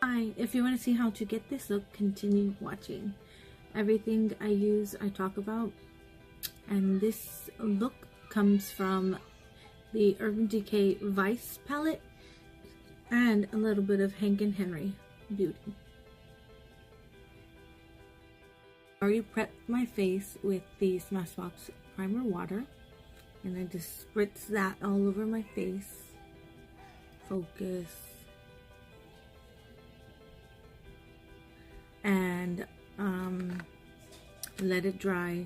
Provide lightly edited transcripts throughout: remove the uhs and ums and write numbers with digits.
Hi, if you want to see how to get this look, continue watching. Everything I use, I talk about. And this look comes from the Urban Decay Vice palette and a little bit of Hank and Henry Beauty. I already prepped my face with the Smashbox primer water, and I just spritz that all over my face. Focus. And let it dry,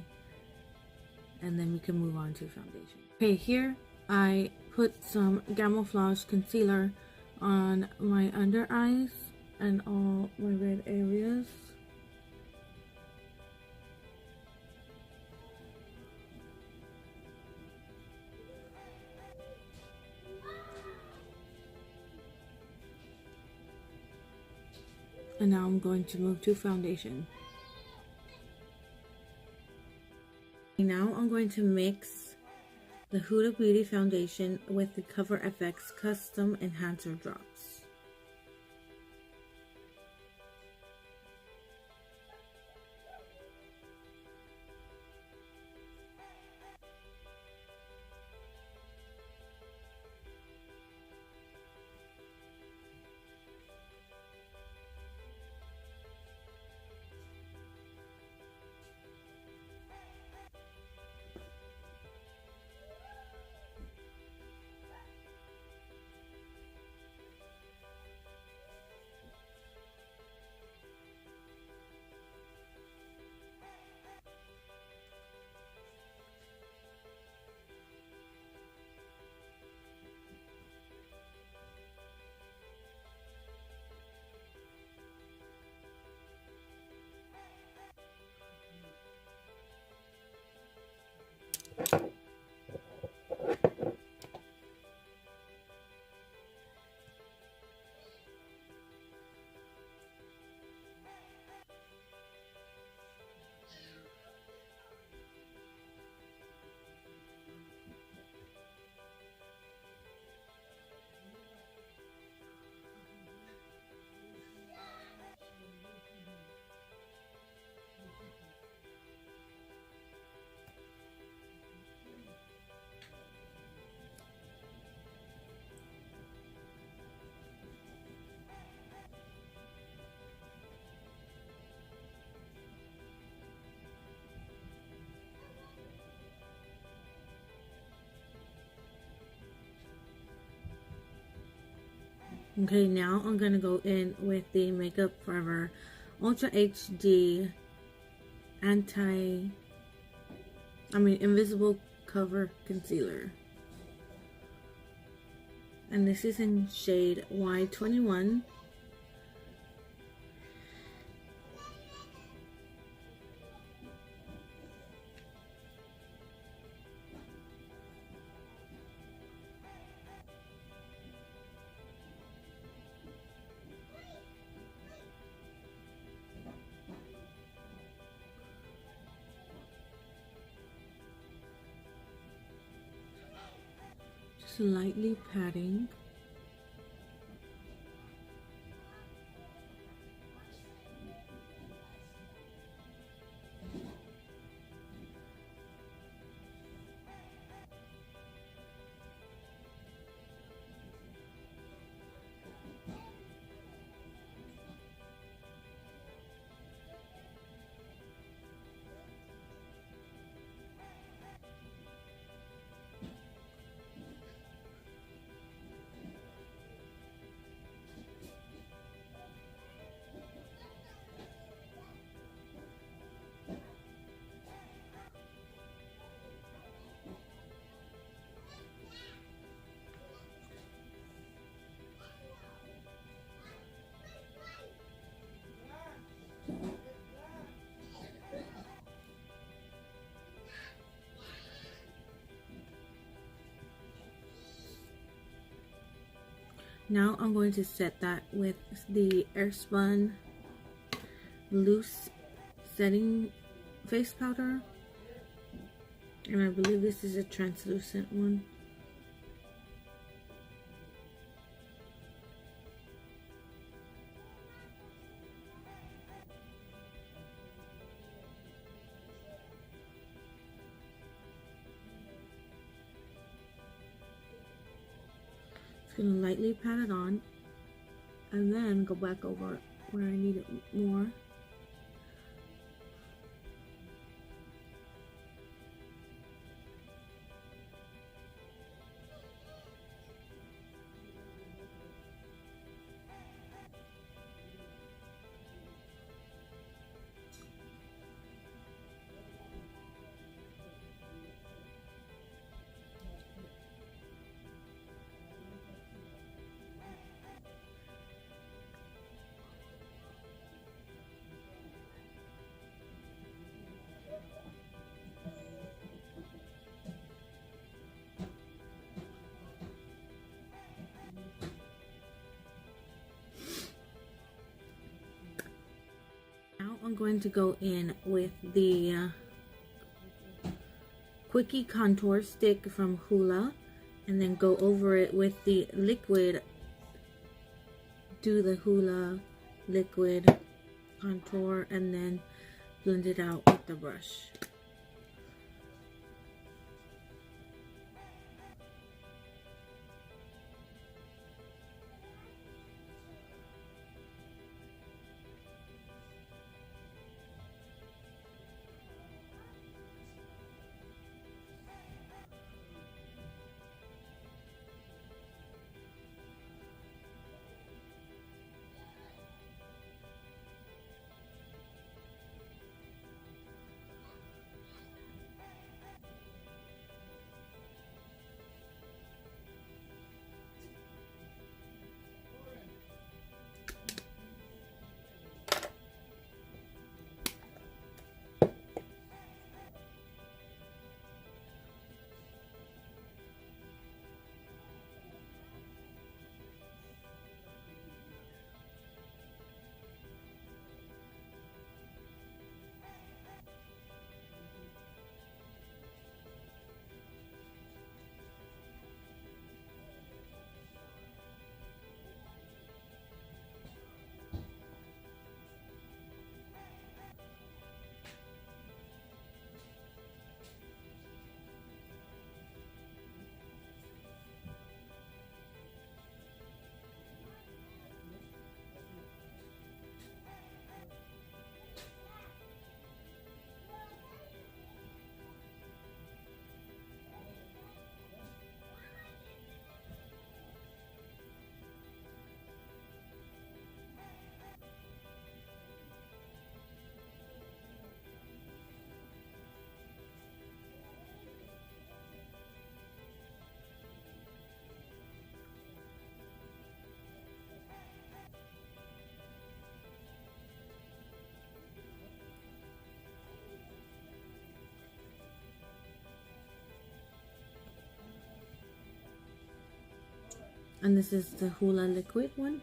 and then we can move on to foundation. Okay, here I put some Camouflage Concealer on my under eyes and all my red areas. And now I'm going to move to foundation. Now I'm going to mix the Huda Beauty foundation with the Cover FX Custom Enhancer Drops. Okay, now I'm gonna go in with the Makeup Forever Ultra HD Invisible Cover Concealer. And this is in shade Y21. Just lightly patting. Now I'm going to set that with the Airspun Loose Setting Face Powder. And I believe this is a translucent one. gonna lightly pat it on and then go back over where I need it more. Now I'm going to go in with the Quickie contour stick from Hoola and then go over it with the liquid. Do the Hoola liquid contour and then blend it out with the brush. And this is the Hoola liquid one.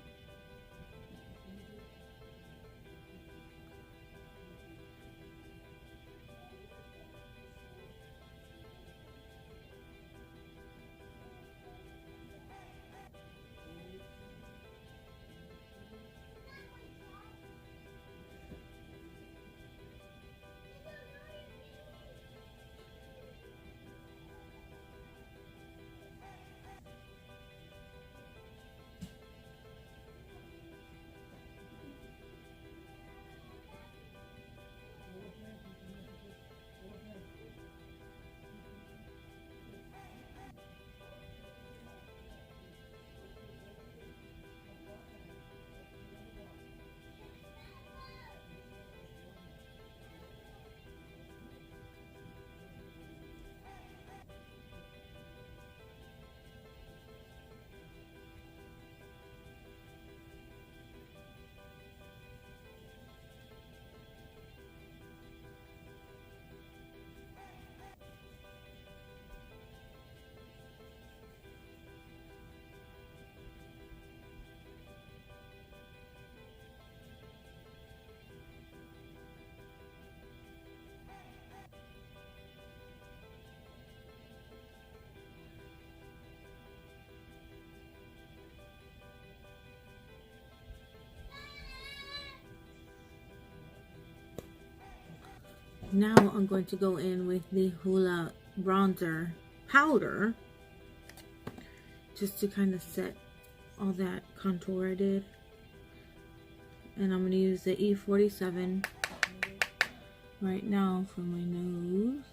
Now I'm going to go in with the Hoola bronzer powder just to kind of set all that contour I did. And I'm going to use the E47 right now for my nose.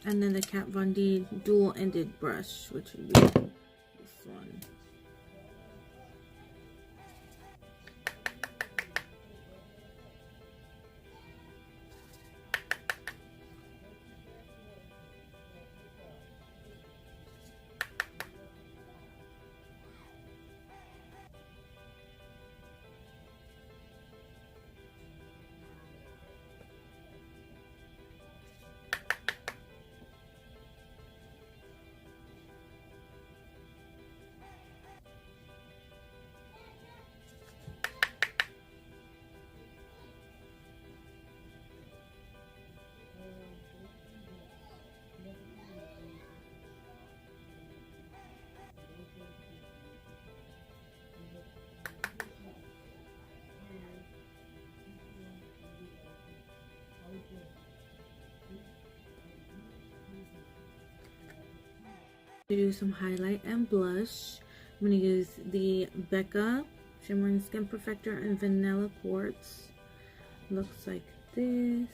And then the Kat Von D dual-ended brush, which would be this one. To do some highlight and blush, I'm going to use the Becca Shimmering Skin Perfector and Vanilla Quartz. Looks like this.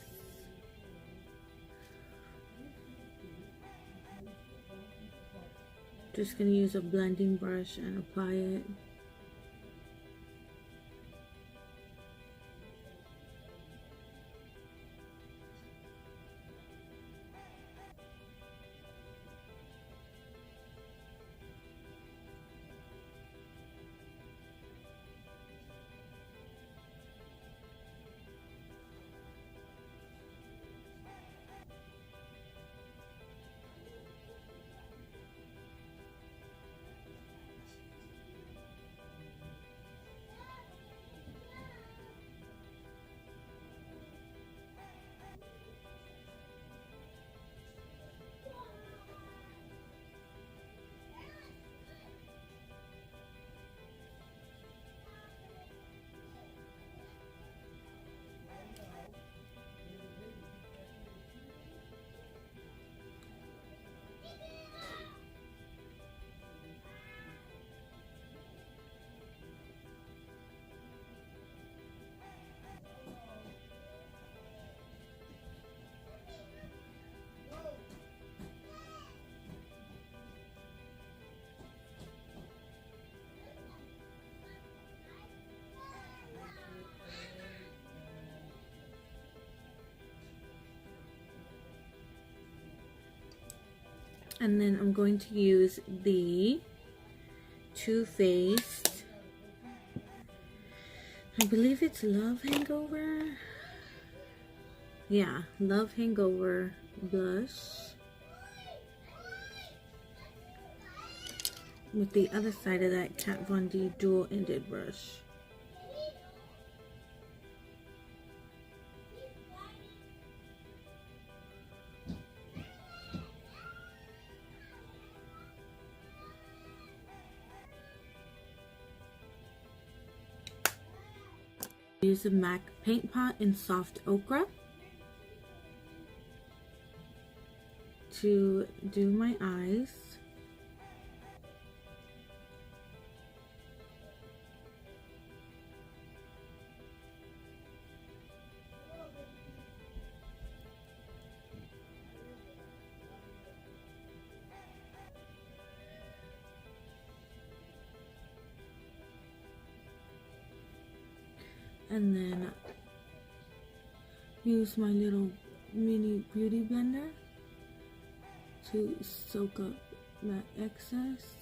Just going to use a blending brush and apply it. And then I'm going to use the Too Faced, I believe it's Love Hangover. Yeah, Love Hangover blush. With the other side of that Kat Von D dual-ended brush. Use a MAC paint pot in Soft Ochre to do my eyes. And then use my little mini beauty blender to soak up that excess.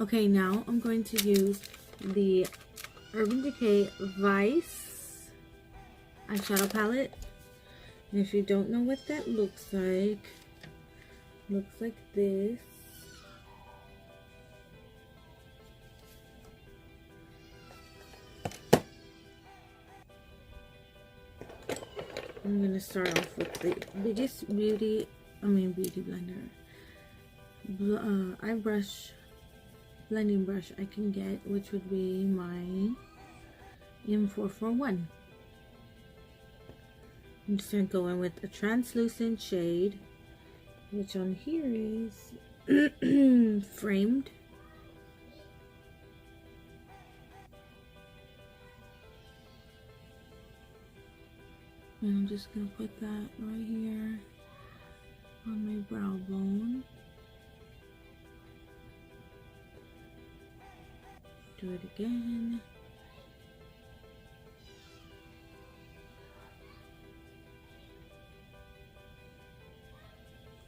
Okay, now I'm going to use the Urban Decay Vice eyeshadow palette. And if you don't know what that looks like this. I'm gonna start off with the biggest beauty blender, eye brush, blending brush I can get, which would be my M441. I'm just gonna go in with a translucent shade, which on here is Framed. And I'm just gonna put that right here on my brow bone. Do it again.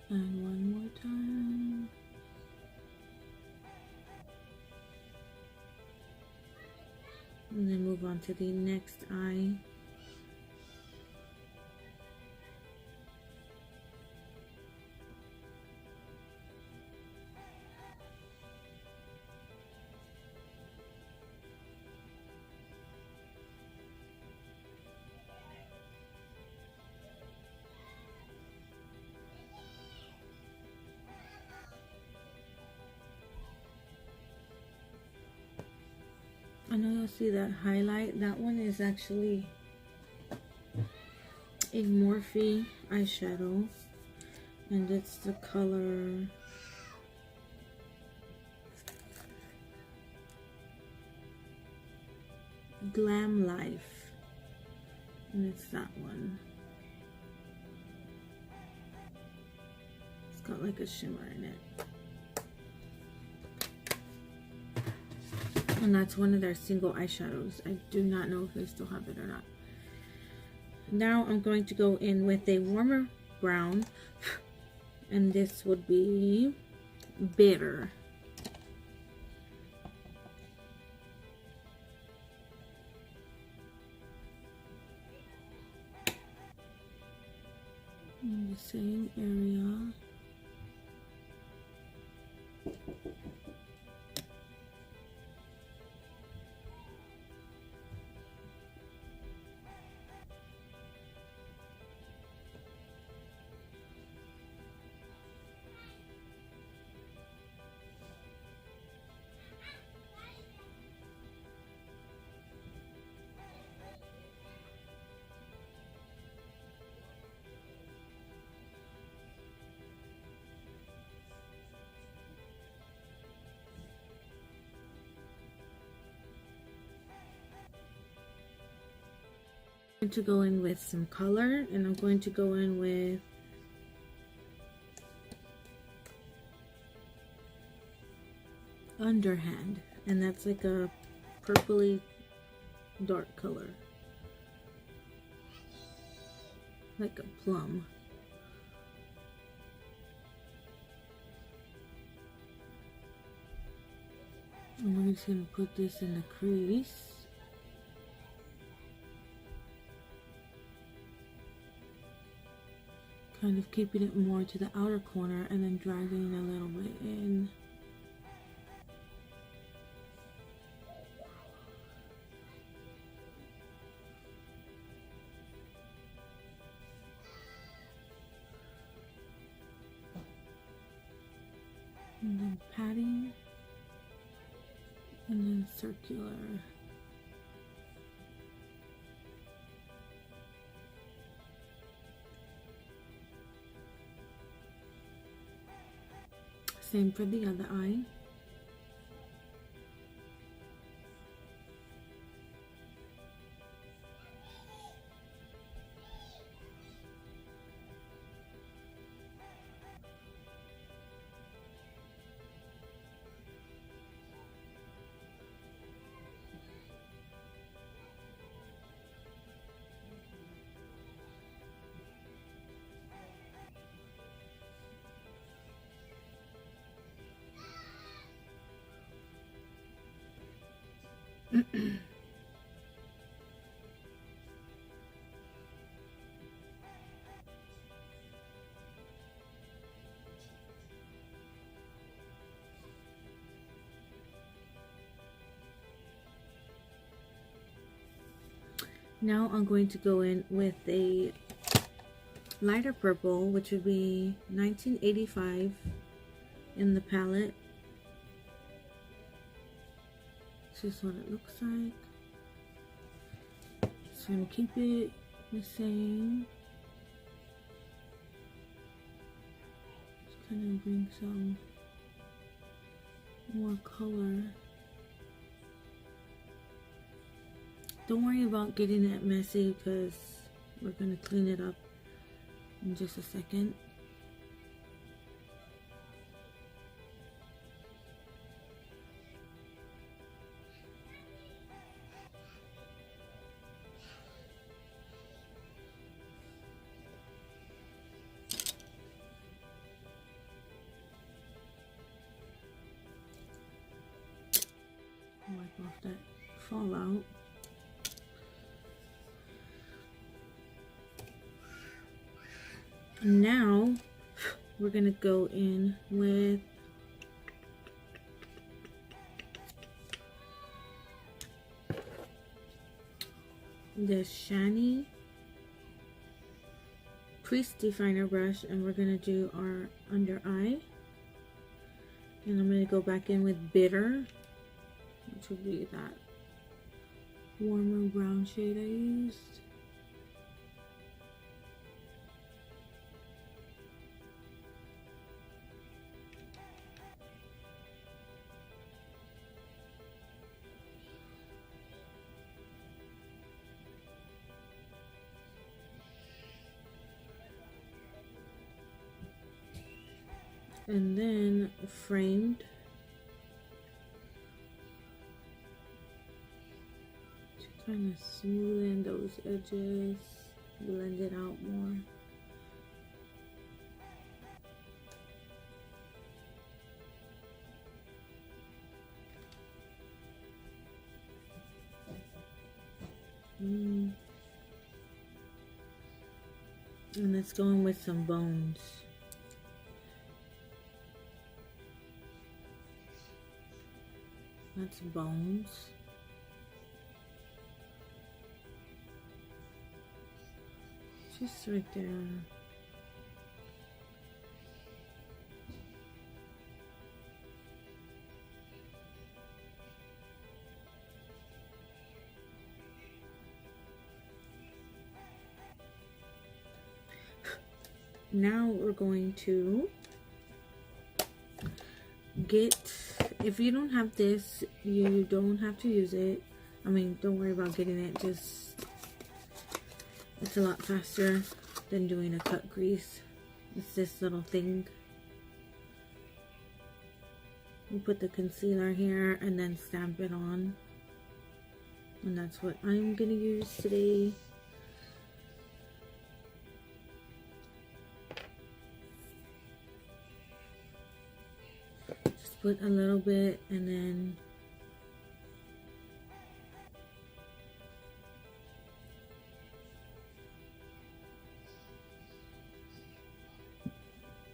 And one more time. And then move on to the next eye. I know you'll see that highlight. That one is actually a Morphe eyeshadow, and it's the color Glam Life, and it's that one. It's got like a shimmer in it. And that's one of their single eyeshadows. I do not know if they still have it or not. Now I'm going to go in with a warmer brown. And this would be Bitter. In the same area. I'm going to go in with some color, and I'm going to go in with Underhand, and that's like a purpley dark color, like a plum. And we're just going to put this in the crease. Kind of keeping it more to the outer corner and then dragging a little bit in. And then patting. And then circular. Same for the other eye. Now I'm going to go in with a lighter purple, which would be 1985 in the palette. This is what it looks like. Just going to keep it the same. Just kind of bring some more color. Don't worry about getting it messy because we're going to clean it up in just a second. Wipe off that fallout. Now we're gonna go in with the shiny crease definer brush, and we're gonna do our under eye. And I'm gonna go back in with bitter, which would be that warmer brown shade I used. And then framed to kind of smoothen those edges, blend it out more. And let's go in with some bones. That's bones. Just right there. Now we're going to get, if you don't have this, you don't have to use it. I mean, don't worry about getting it, just, it's a lot faster than doing a cut crease. It's this little thing. You put the concealer here and then stamp it on. And that's what I'm gonna use today. Put a little bit and then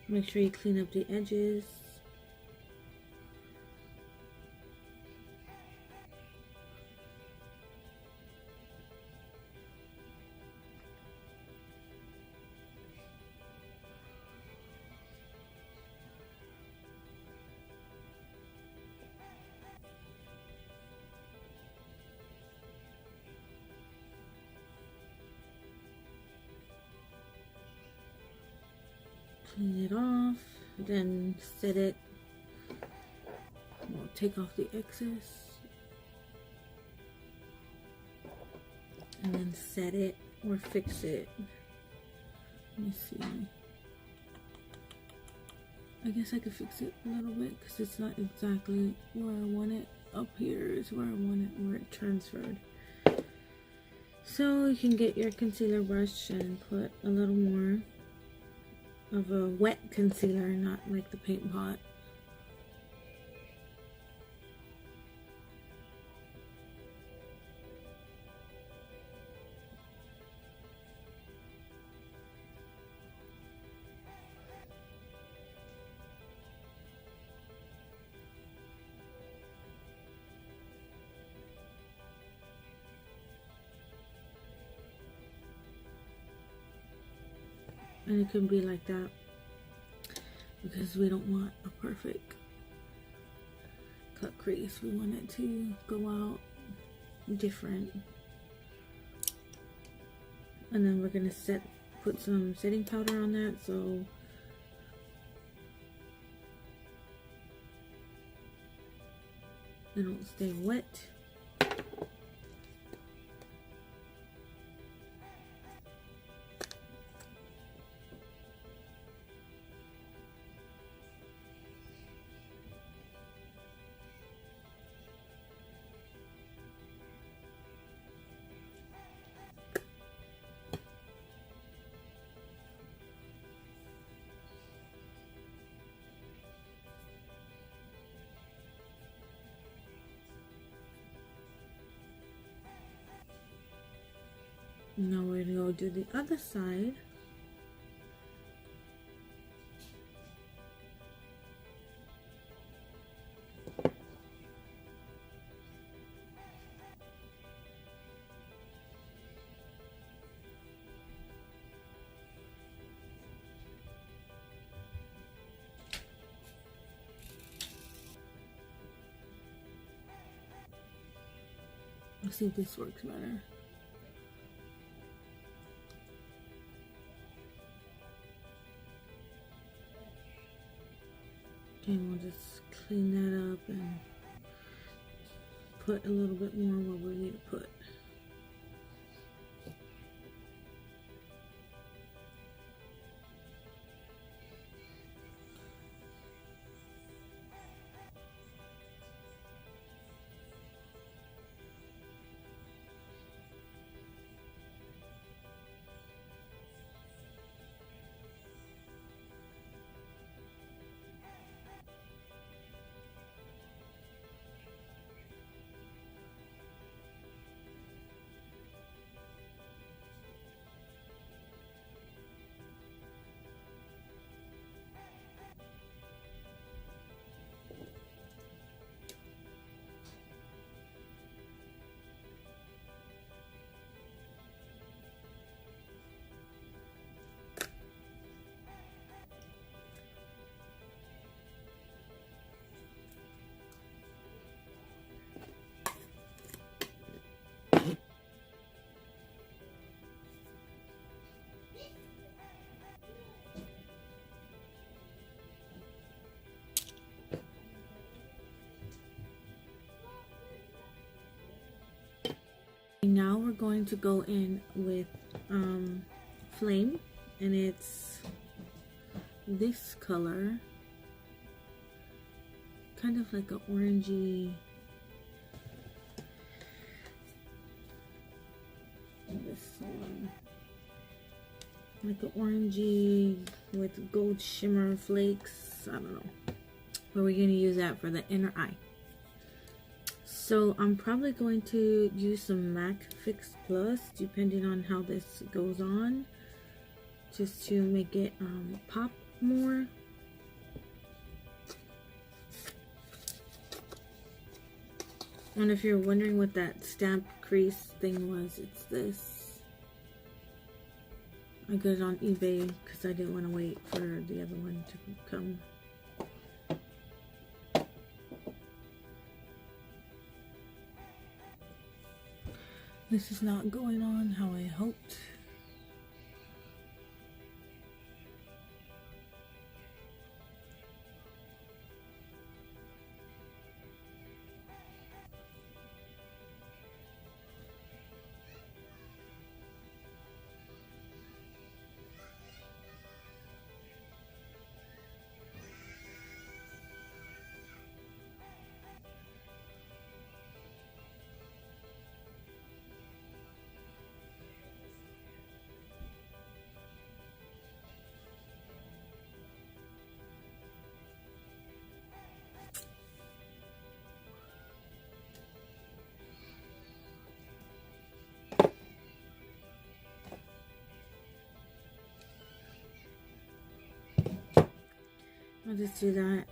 make sure you clean up the edges. Clean it off, then set it. We'll take off the excess and then set it or fix it. Let me see. I guess I could fix it a little bit because it's not exactly where I want it. Up here is where I want it, where it transferred. So you can get your concealer brush and put a little more of a wet concealer, not like the paint pot. And it can be like that because we don't want a perfect cut crease. We want it to go out different. And then we're gonna put some setting powder on that so it don't stay wet. Now we're gonna go do the other side. Let's see if this works better. And we'll just clean that up and put a little bit more where we need to put. Now we're going to go in with Flame, and it's this color, kind of like an orangey, this one, like an orangey with gold shimmer flakes. I don't know, but we're going to use that for the inner eye. So I'm probably going to use some MAC Fix Plus, depending on how this goes on, just to make it pop more. And if you're wondering what that stamp crease thing was, it's this. I got it on eBay because I didn't want to wait for the other one to come. This is not going on how I hoped. I'll just do that,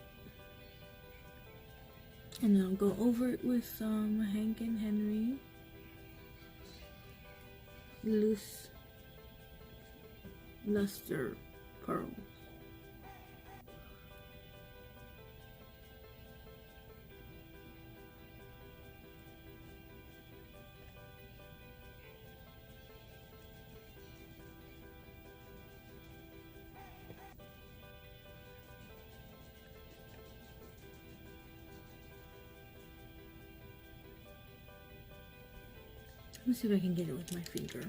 and then I'll go over it with some Hank and Henry loose luster pearl. Let's see if I can get it with my finger.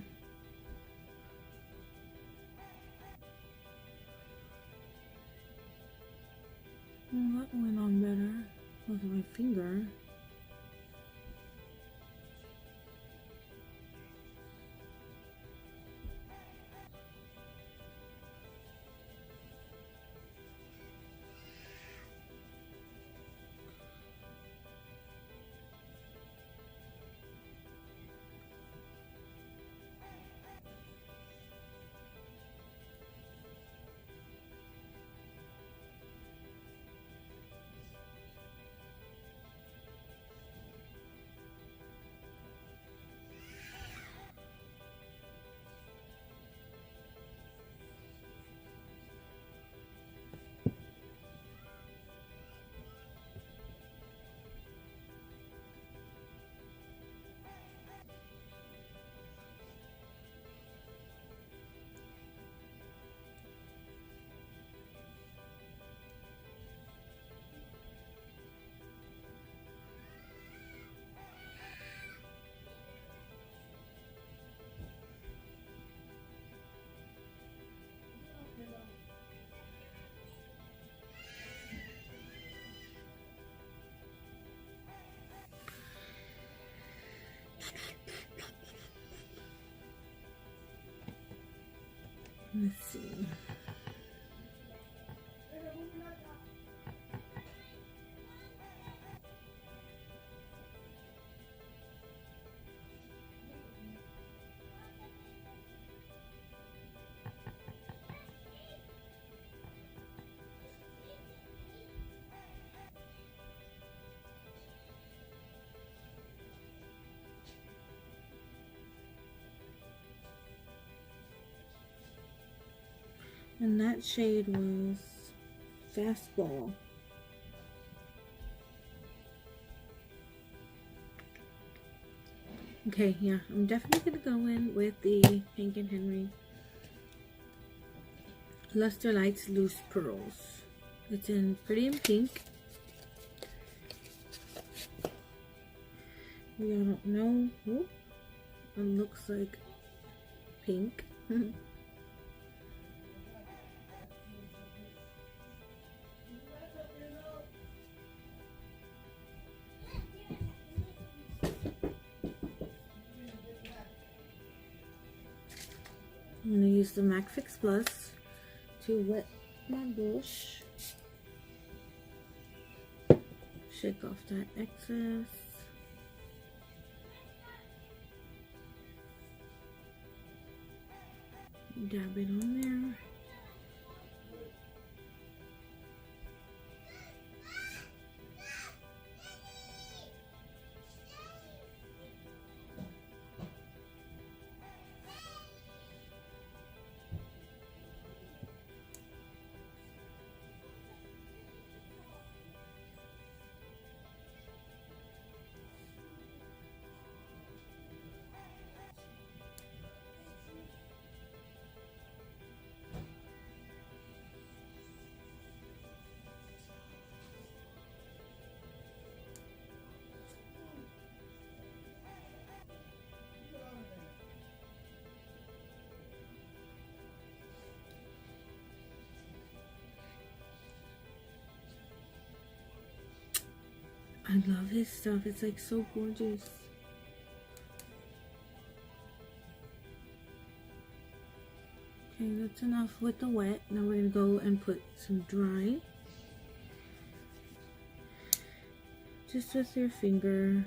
Well, that went on better with my finger. Let's see. And that shade was Fastball. Okay, yeah, I'm definitely gonna go in with the Hank and Henry Luster Lights Loose Pearls. It's in Pretty in Pink. We don't know. Ooh, it looks like pink. I'm going to use the MAC Fix Plus to wet my brush. Shake off that excess. Dab it on there. I love his stuff. It's like so gorgeous. Okay, that's enough with the wet. Now we're gonna go and put some dry. Just with your finger.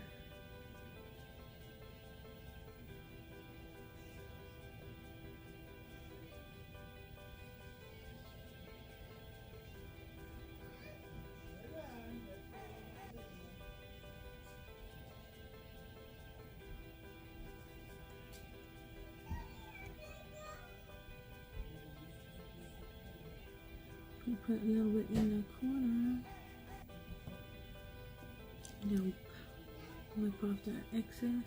put a little bit in the corner. Now wipe off that excess.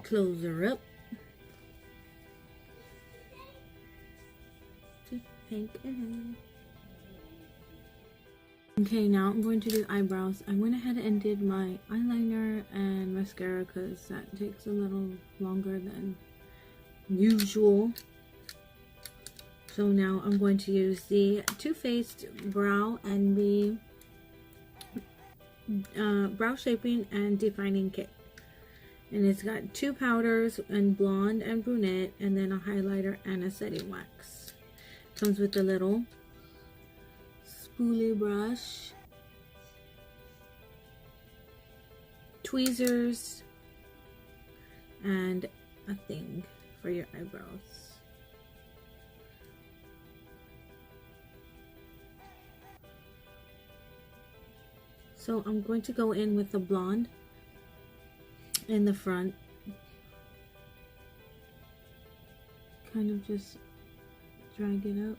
Close her up. Just pink and okay, now I'm going to do eyebrows. I went ahead and did my eyeliner and mascara because that takes a little longer than usual. So now I'm going to use the Too Faced Brow and the Brow Shaping and Defining Kit. And it's got 2 powders, and blonde and brunette, and then a highlighter and a setting wax. Comes with a little spoolie brush, tweezers, and a thing for your eyebrows. So I'm going to go in with the blonde in the front, kind of just drag it up.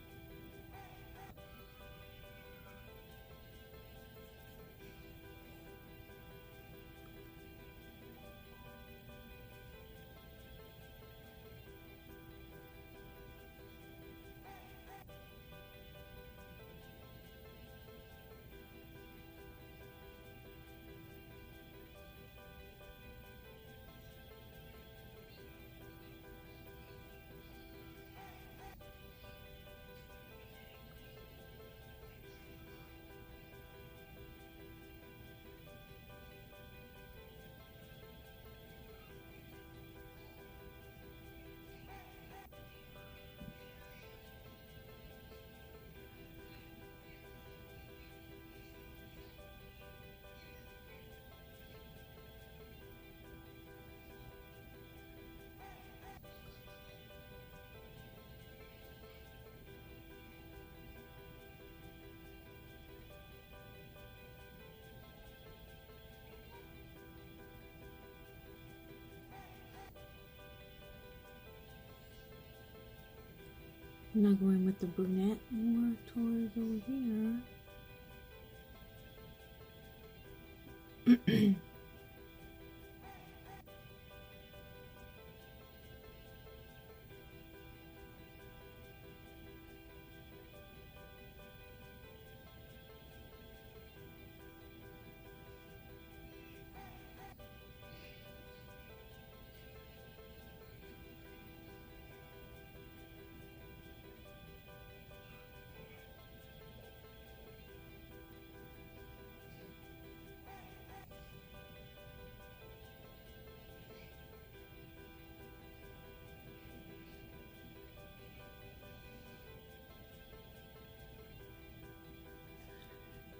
I'm now going with the brunette more towards over here.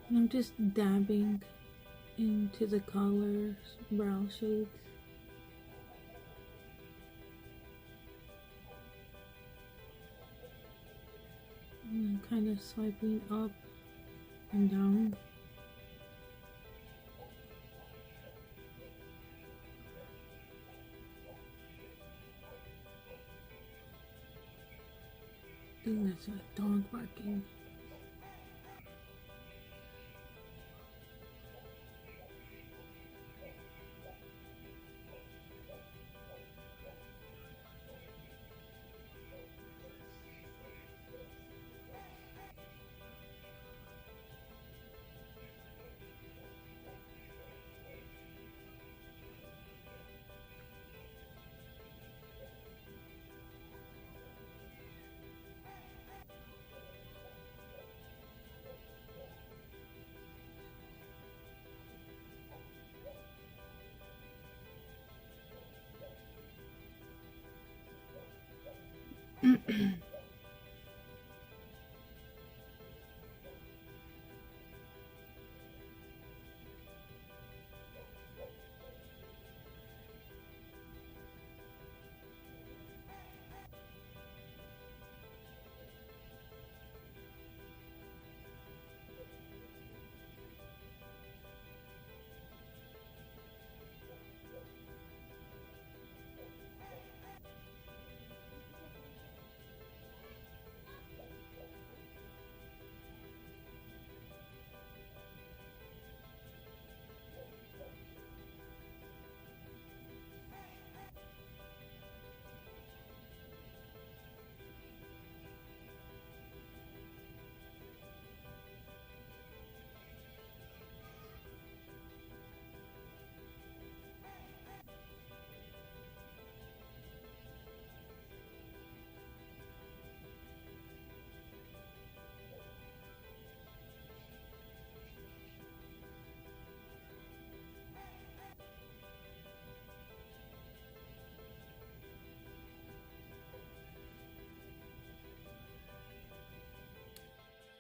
And I'm just dabbing into the colors, brow shades. And I'm kind of swiping up and down. I think that's a dog barking.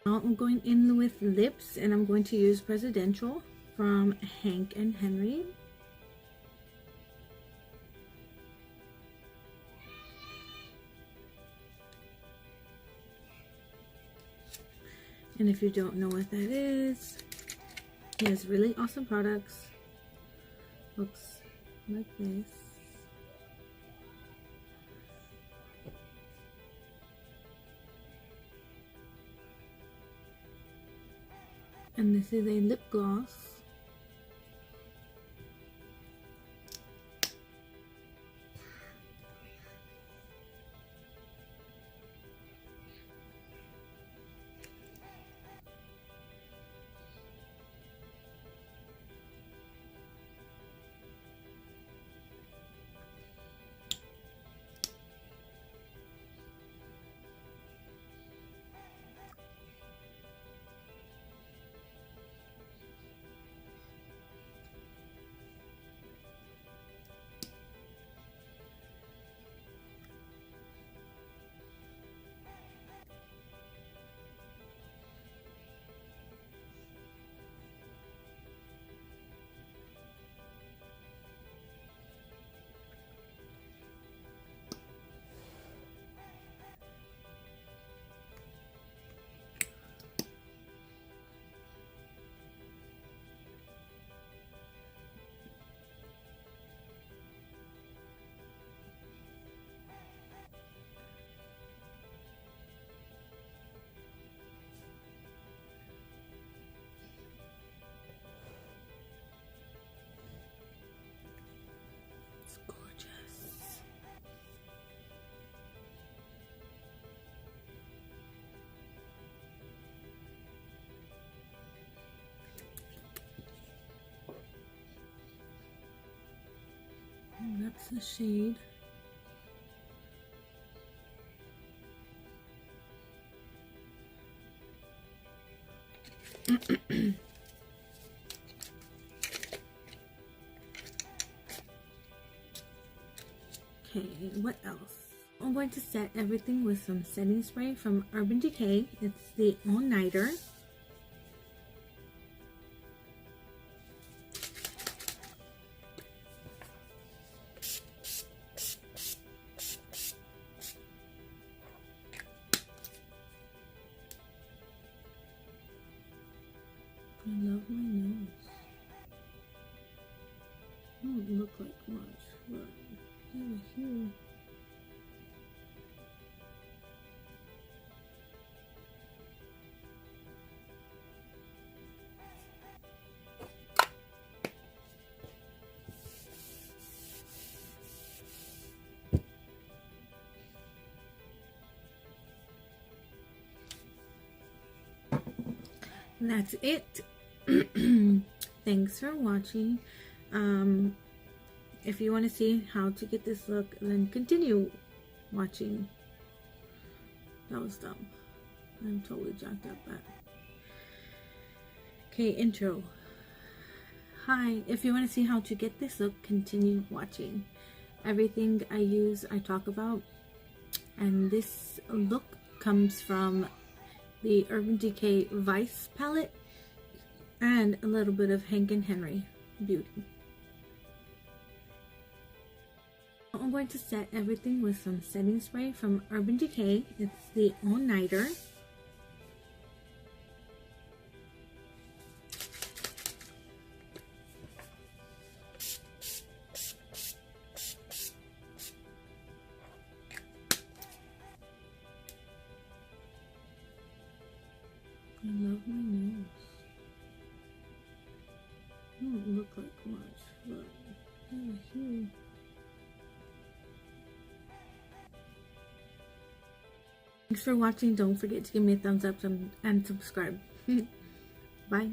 Now I'm going in with lips, and I'm going to use Presidential from Hank and Henry. And if you don't know what that is, he has really awesome products. Looks like this. And this is a lip gloss. That's the shade. Okay, what else? I'm going to set everything with some setting spray from Urban Decay. It's the All Nighter. I love my nose. Don't look like much, but over here. And that's it. Thanks for watching. If you want to see how to get this look, then continue watching. That was dumb. I'm totally jacked up. But okay, intro. Hi, if you want to see how to get this look, continue watching. Everything I use, I talk about. And this look comes from the Urban Decay Vice palette and a little bit of Hank and Henry Beauty. I'm going to set everything with some setting spray from Urban Decay. It's the All Nighter. I love my nose. Don't look like much, but over here. Thanks for watching. Don't forget to give me a thumbs up and subscribe. Bye.